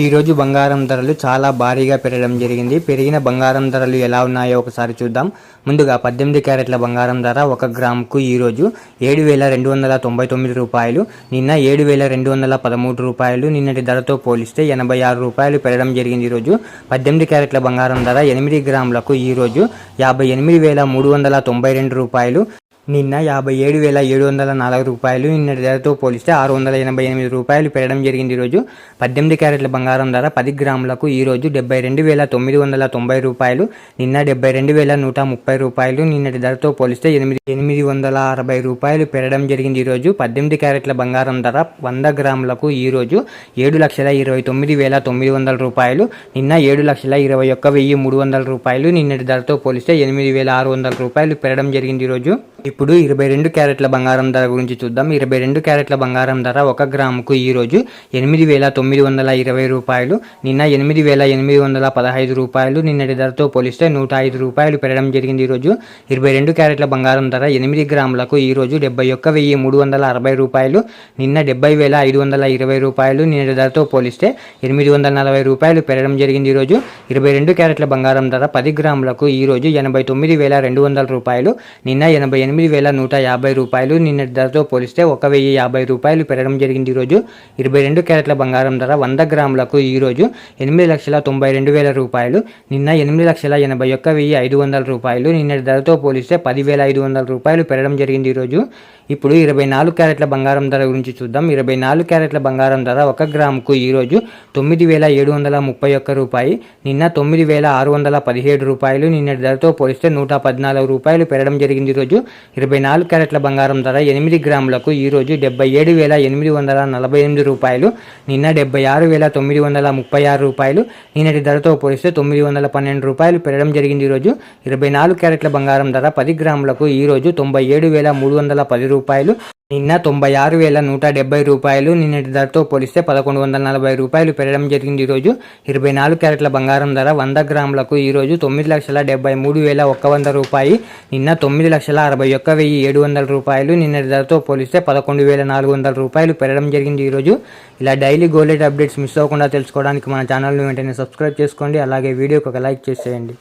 ఈరోజు బంగారం ధరలు చాలా భారీగా పెరగడం జరిగింది. పెరిగిన బంగారం ధరలు ఎలా ఉన్నాయో ఒకసారి చూద్దాం. ముందుగా 18 క్యారెట్ల బంగారం ధర 1 గ్రాముకు ఈరోజు 7,299 రూపాయలు, నిన్న 7,213 రూపాయలు. నిన్నటి ధరతో పోలిస్తే 86 రూపాయలు పెరగడం జరిగింది. ఈరోజు 18 క్యారెట్ల బంగారం ధర 8 గ్రాములకు ఈరోజు 58,392 రూపాయలు, నిన్న 57,704 రూపాయలు. నిన్నటి ధరతో పోలిస్తే 688 రూపాయలు పెరగడం జరిగింది. ఈరోజు 18 క్యారెట్ల బంగారం ధర 10 గ్రాములకు ఈరోజు 72,990 రూపాయలు, నిన్న 72,130 రూపాయలు. నిన్నటి ధరతో పోలిస్తే 860 రూపాయలు పెరగడం జరిగింది. ఈరోజు 18 క్యారెట్ల బంగారం ధర 100 గ్రాములకు ఈరోజు 7,29,900 రూపాయలు, నిన్న 7,21,300 రూపాయలు. నిన్నటి ధరతో పోలిస్తే 8,600 రూపాయలు పెరగడం జరిగింది. ఈరోజు ఇప్పుడు 22 క్యారెట్ల బంగారం ధర గురించి చూద్దాం. 22 క్యారెట్ల బంగారం ధర 1 గ్రాముకు ఈరోజు 8,920 రూపాయలు, నిన్న 8,815 రూపాయలు. నిన్నటి ధరతో పోలిస్తే 105 రూపాయలు పెరగడం జరిగింది. ఈరోజు 22 క్యారెట్ల బంగారం ధర 8 గ్రాములకు ఈరోజు 71,360 రూపాయలు, నిన్న 70,520 రూపాయలు. నిన్నటి ధరతో పోలిస్తే 840 రూపాయలు పెరగడం జరిగింది. ఈరోజు 22 క్యారెట్ల బంగారం ధర 10 గ్రాములకు ఈరోజు 89,200 రూపాయలు, నిన్న 88,150 రూపాయలు. నిన్నటి ధరతో పోలిస్తే 1,050 రూపాయలు పెరగడం జరిగింది. ఈరోజు 22 క్యారెట్ల బంగారం ధర 100 గ్రాములకు ఈరోజు 8,92,000 రూపాయలు, నిన్న 8,81,500 రూపాయలు. నిన్నటి ధరతో పోలిస్తే 10,500 రూపాయలు పెరగడం జరిగింది. ఈరోజు ఇప్పుడు 24 క్యారెట్ల బంగారం ధర గురించి చూద్దాం. 24 క్యారెట్ల బంగారం ధర 1 గ్రాముకు ఈరోజు 9,731 రూపాయి, నిన్న 9,617 రూపాయలు. నిన్నటి ధరతో పోలిస్తే 114 రూపాయలు పెరగడం జరిగింది. ఈరోజు 24 క్యారెట్ల బంగారం ధర 8 గ్రాములకు ఈరోజు 77,848 రూపాయలు, నిన్న 76,936 రూపాయలు. నిన్నటి ధరతో పోలిస్తే 912 రూపాయలు పెరగడం జరిగింది. ఈరోజు 24 క్యారెట్ల బంగారం ధర 10 గ్రాములకు ఈరోజు 97,310 రూపాయలు, నిన్న 96,170 రూపాయలు. నిన్నటి ధరతో పోలిస్తే 1,140 రూపాయలు పెరగడం జరిగింది. ఈరోజు 24 క్యారెట్ల బంగారం ధర 100 గ్రాములకు ఈరోజు 9,73,100 రూపాయి, నిన్న 9,61,700 రూపాయలు. నిన్నటి ధరతో పోలిస్తే 11,400 రూపాయలు పెరగడం జరిగింది. ఈరోజు ఇలా daily gold rate updates miss అవ్వకుండా తెలుసుకోవడానికి మన ఛానల్ని వెంటనే సబ్స్క్రైబ్ చేసుకోండి. అలాగే వీడియోకి ఒక లైక్ చేసేయండి.